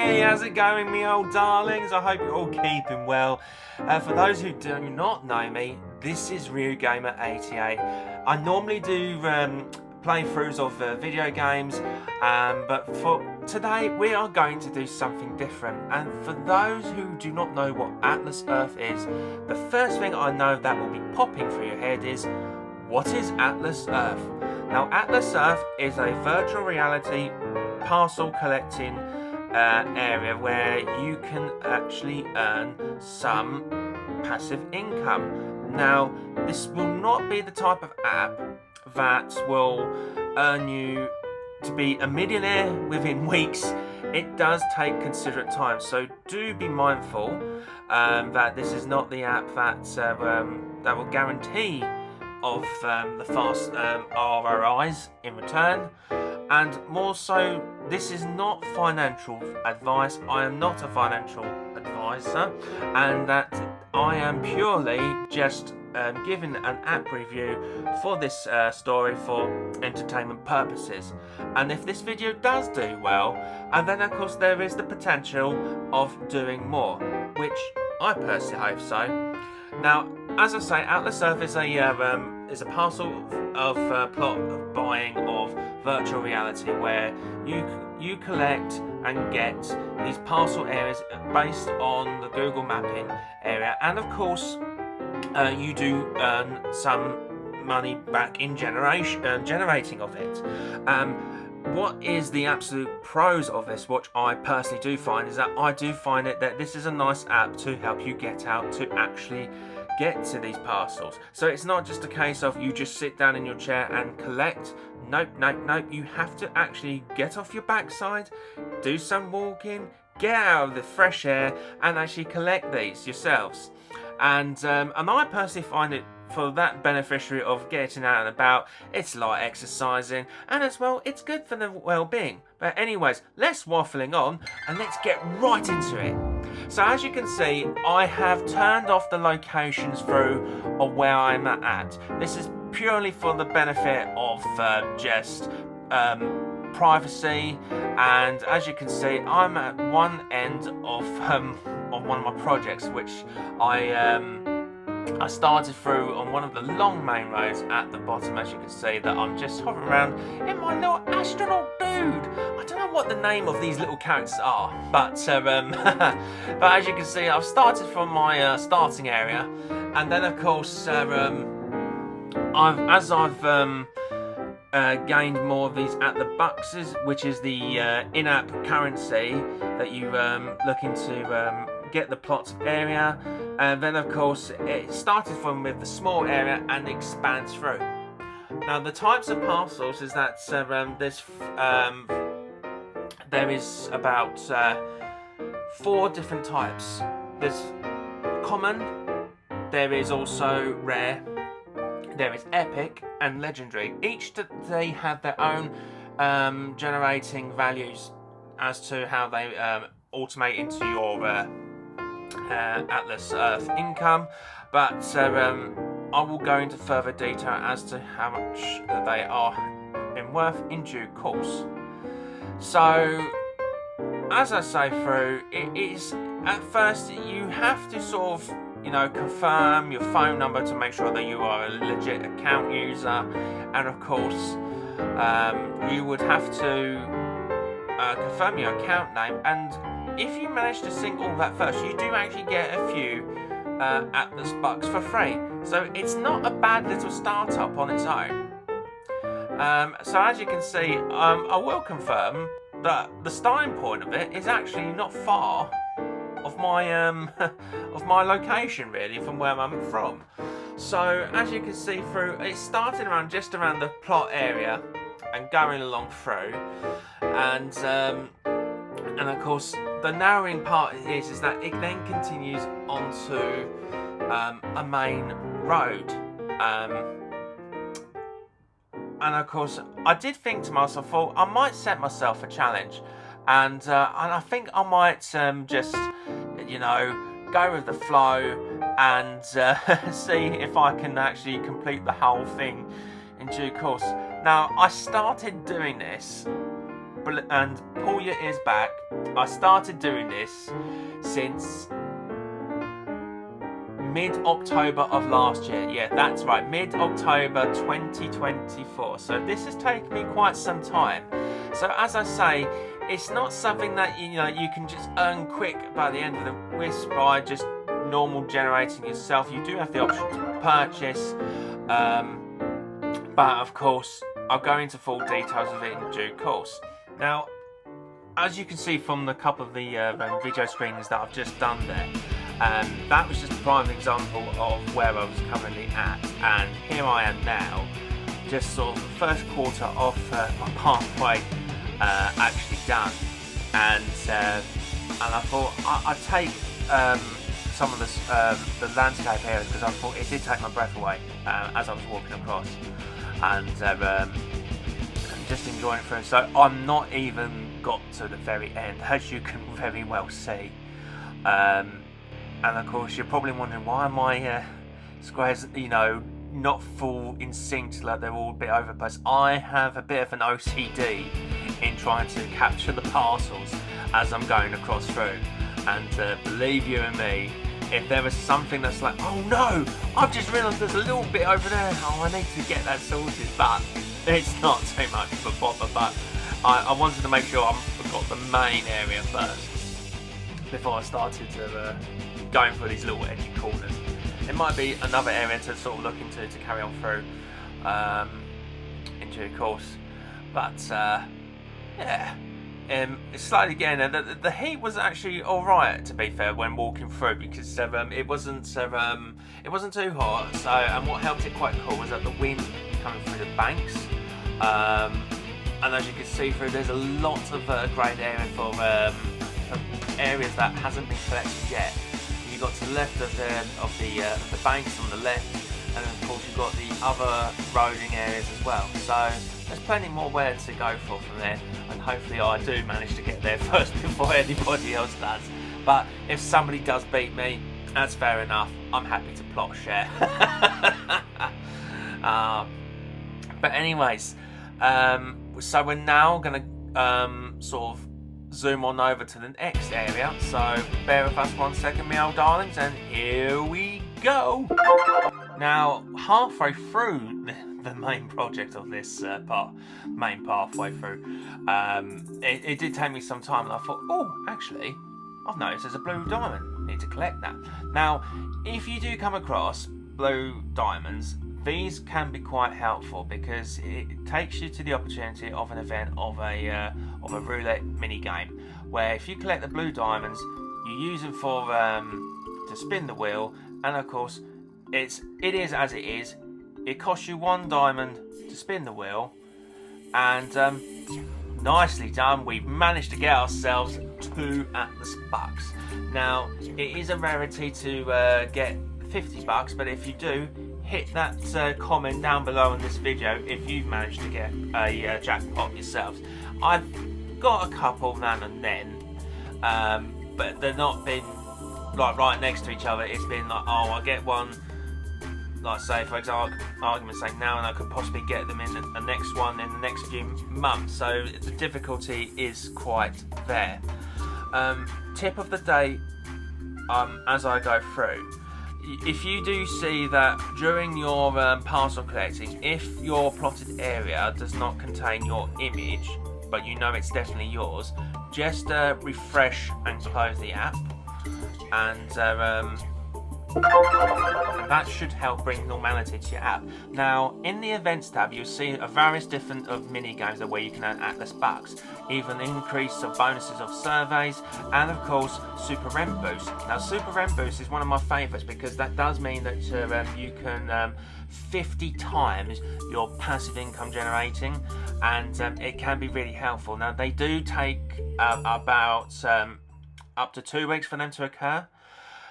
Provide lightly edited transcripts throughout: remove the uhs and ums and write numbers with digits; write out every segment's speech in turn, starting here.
Hey, how's it going, me old darlings? I hope you're all keeping well. For those who do not know me, this is RewGamer88. I normally do playthroughs of video games, but for today we are going to do something different. And for those who do not know what Atlas Earth is, the first thing I know that will be popping through your head is, what is Atlas Earth? Now, Atlas Earth is a virtual reality parcel collecting area where you can actually earn some passive income. Now, this will not be the type of app that will earn you to be a millionaire within weeks. It does take considerate time, so do be mindful that this is not the app that will guarantee of the fast ROIs in return. And more so, this is not financial advice. I am not a financial advisor, and that I am purely just giving an app review for this story for entertainment purposes. And if this video does do well, and then of course there is the potential of doing more, which I personally hope so. Now, as I say, Atlas Earth is a parcel of plot of buying of virtual reality where you collect and get these parcel areas based on the Google mapping area, and of course you do earn some money back in generating of it. What is the absolute pros of this, which I personally do find, is that I do find it that this is a nice app to help you get out to actually get to these parcels. So it's not just a case of you just sit down in your chair and collect. Nope. You have to actually get off your backside, do some walking, get out of the fresh air, and actually collect these yourselves. And I personally find it, for that beneficiary of getting out and about, it's like exercising, and as well, it's good for the well-being. But anyways, less waffling on, and let's get right into it. So as you can see, I have turned off the locations through of where I'm at. This is purely for the benefit of just privacy, and as you can see, I'm at one end of one of my projects, which I started through on one of the long main roads at the bottom. As you can see, that I'm just hovering around in my little astronaut dude. I don't know what the name of these little characters are, but but as you can see, I've started from my starting area, and then of course I've gained more of these at the bucks, which is the in-app currency that you looking to get the plots area. And then of course it started from with the small area and expands through. Now, the types of parcels is that there is about 4 different types. There's common, there is also rare, there is epic and legendary. Each they have their own generating values as to how they automate into your Atlas Earth income, but I will go into further detail as to how much they are in worth in due course. So, as I say through, it is at first you have to sort of, you know, confirm your phone number to make sure that you are a legit account user, and of course you would have to confirm your account name, and if you manage to sync all that first, you do actually get a few Atlas bucks for free. So it's not a bad little startup on its own. So as you can see, I will confirm that the starting point of it is actually not far of my of my location, really, from where I'm from. So as you can see through, it's starting around just around the plot area and going along through, and of course the narrowing part is that it then continues onto a main road, and of course I did think to myself, well, I might set myself a challenge, and I think I might just, you know, go with the flow and see if I can actually complete the whole thing in due course. Now, I started doing this and pull your ears back. I started doing this since mid-October of last year. Yeah, that's right, mid-October 2024. So this has taken me quite some time. So as I say, it's not something that you can just earn quick by the end of the wisp by just normal generating yourself. You do have the option to purchase, but of course I'll go into full details of it in due course. Now, as you can see from the couple of the video screenings that I've just done there, that was just a prime example of where I was currently at, and here I am now, just sort of the first quarter of my pathway actually done, and I thought I'd take some of the landscape areas, because I thought it did take my breath away as I was walking across, and just enjoying it through. So I'm not even got to the very end, as you can very well see. And of course you're probably wondering why my squares, not full in sync, like they're all a bit over the place. I have a bit of an OCD in trying to capture the parcels as I'm going across through, and believe you and me, if there was something that's like, oh no, I've just realised there's a little bit over there, oh I need to get that sorted, but it's not too much of a bother. But I wanted to make sure I've got the main area first before I started to going for these little edgy corners. It might be another area to sort of look into to carry on through in due course, but yeah, it's slightly again. The heat was actually all right, to be fair, when walking through, because it wasn't too hot. So, and what helped it quite cool was that the wind coming through the banks, and as you can see through, there's a lot of great area for areas that hasn't been collected yet. You've got to the left of the banks on the left, and of course you've got the other roading areas as well. So there's plenty more where to go for from there, and hopefully I do manage to get there first before anybody else does. But if somebody does beat me, that's fair enough. I'm happy to plot share. But anyways, so we're now going to sort of zoom on over to the next area. So bear with us 1 second, my old darlings, and here we go. Now, halfway through the main project of this main pathway through, it did take me some time, and I thought, oh, actually, I've noticed there's a blue diamond. Need to collect that. Now, if you do come across blue diamonds, these can be quite helpful, because it takes you to the opportunity of an event of a roulette mini game, where if you collect the blue diamonds, you use them for to spin the wheel, and of course it is as it is. It costs you 1 diamond to spin the wheel, and nicely done, we've managed to get ourselves 2 Atlas bucks. Now, it is a rarity to get 50 bucks, but if you do, hit that comment down below in this video if you've managed to get a jackpot yourselves. I've got a couple now and then, but they're not been like right next to each other. It's been like, oh, I get one, like say for example, argument's sake now, and I could possibly get them in the next one in the next few months. So the difficulty is quite there. Tip of the day, as I go through, if you do see that during your parcel collecting, if your plotted area does not contain your image, but you know it's definitely yours, just refresh and close the app, and that should help bring normality to your app. Now, in the events tab, you'll see a various different of mini games where you can earn Atlas bucks, even increase of bonuses of surveys, and of course Super Rent Boost. Now, Super Rent Boost is one of my favourites, because that does mean that you can 50 times your passive income generating, and it can be really helpful. Now, they do take about up to 2 weeks for them to occur.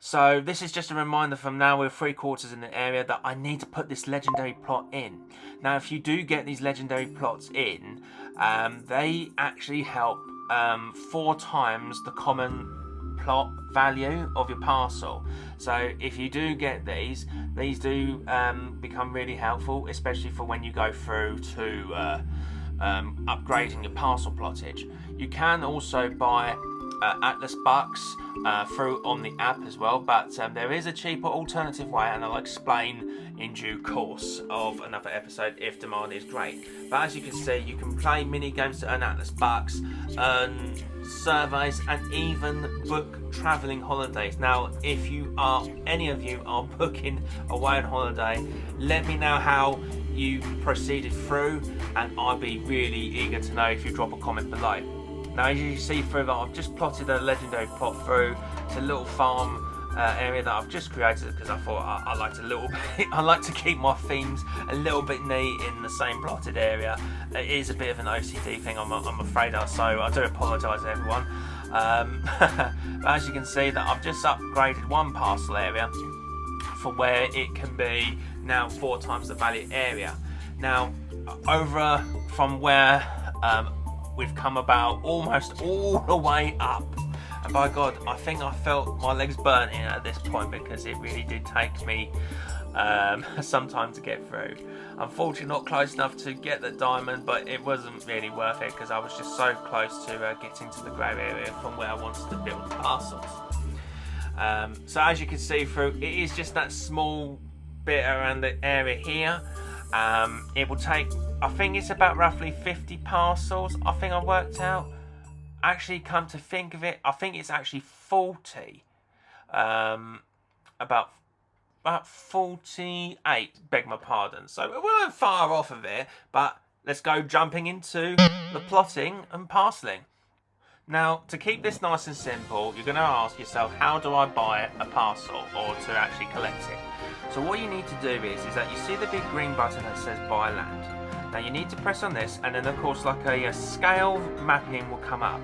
So this is just a reminder from now, we're 3/4 in the area, that I need to put this legendary plot in. Now, if you do get these legendary plots in, they actually help 4 times the common plot value of your parcel. So if you do get these do become really helpful, especially for when you go through to upgrading your parcel plottage. You can also buy Atlas bucks through on the app as well, but there is a cheaper alternative way, and I'll explain in due course of another episode if demand is great. But as you can see, you can play mini games to earn Atlas bucks, earn surveys, and even book travelling holidays. Now, if any of you are booking away on holiday, let me know how you proceeded through, and I'll be really eager to know if you drop a comment below. Now, as you see through that, I've just plotted a legendary plot through. It's a little farm area that I've just created because I thought I liked a little bit. I like to keep my themes a little bit neat in the same plotted area. It is a bit of an OCD thing, I'm afraid, so I do apologise, everyone. But as you can see, that I've just upgraded one parcel area for where it can be now 4 times the value area. Now, over from where we've come about almost all the way up, and by God, I think I felt my legs burning at this point because it really did take me some time to get through. Unfortunately, not close enough to get the diamond, but it wasn't really worth it because I was just so close to getting to the grey area from where I wanted to build the parcels. So as you can see through, it is just that small bit around the area here. It will take, I think it's about roughly 50 parcels, I think I worked out. Actually, come to think of it, I think it's actually 40. About 48, beg my pardon. So we weren't far off of it, but let's go jumping into the plotting and parceling. Now, to keep this nice and simple, you're going to ask yourself, how do I buy a parcel or to actually collect it? So what you need to do is that you see the big green button that says buy land. Now you need to press on this, and then of course like a scale mapping will come up.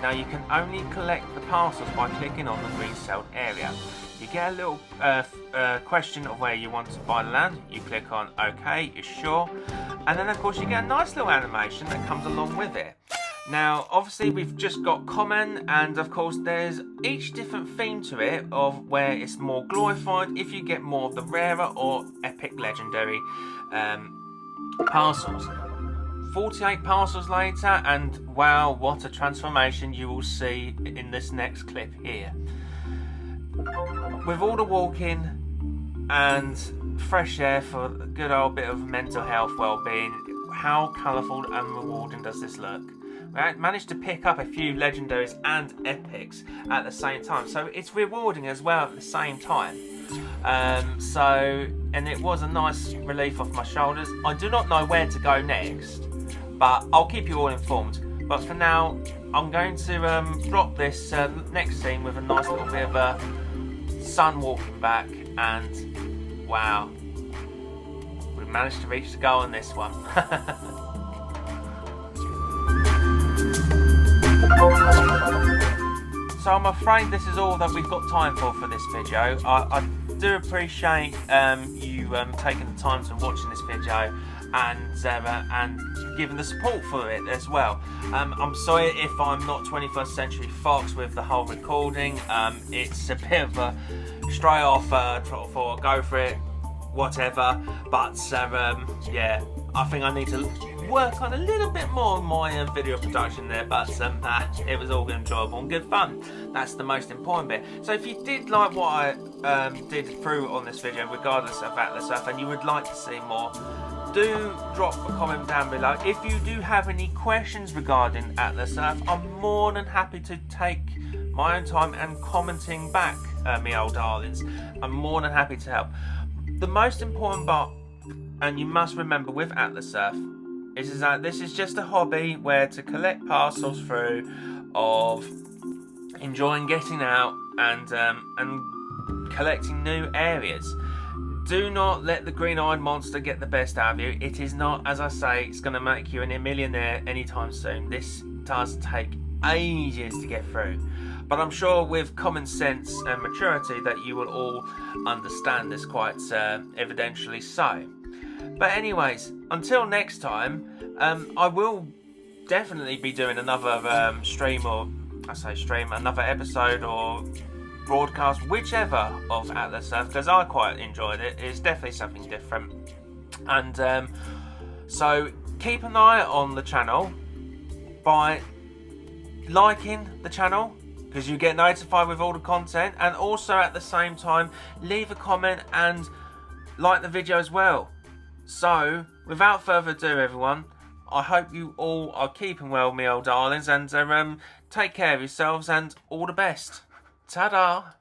Now you can only collect the parcels by clicking on the green celled area. You get a little question of where you want to buy the land. You click on OK, you're sure, and then of course you get a nice little animation that comes along with it. Now, obviously, we've just got common, and of course, there's each different theme to it of where it's more glorified if you get more of the rarer or epic legendary parcels. 48 parcels later, and wow, what a transformation you will see in this next clip here. With all the walking and fresh air for a good old bit of mental health well-being, how colourful and rewarding does this look? We managed to pick up a few legendaries and epics at the same time, so it's rewarding as well at the same time. And it was a nice relief off my shoulders. I do not know where to go next, but I'll keep you all informed. But for now, I'm going to drop this next scene with a nice little bit of sun walking back, and wow, we managed to reach the goal on this one. So I'm afraid this is all that we've got time for this video. I do appreciate you taking the time to watching this video and giving the support for it as well. I'm sorry if I'm not 21st Century Fox with the whole recording. It's a bit of a stray off for go for it, whatever. But yeah, I think I need to work on a little bit more on my video production there, but it was all enjoyable and good fun. That's the most important bit. So if you did like what I did through on this video, regardless of Atlas Earth, and you would like to see more, do drop a comment down below. If you do have any questions regarding Atlas Earth, I'm more than happy to take my own time and commenting back, me old darlings. I'm more than happy to help. The most important part, and you must remember with Atlas Earth, is that this is just a hobby where to collect parcels through of enjoying getting out and collecting new areas. Do not let the green-eyed monster get the best out of you. It is not, as I say, it's going to make you a millionaire anytime soon. This does take ages to get through. But I'm sure with common sense and maturity that you will all understand this quite evidentially so. But anyways, until next time, I will definitely be doing another stream, or another episode or broadcast, whichever, of Atlas Earth, because I quite enjoyed it. It's definitely something different. And so keep an eye on the channel by liking the channel, because you get notified with all the content, and also at the same time leave a comment and like the video as well. So without further ado, everyone, I hope you all are keeping well, me old darlings, and take care of yourselves and all the best. Ta-da!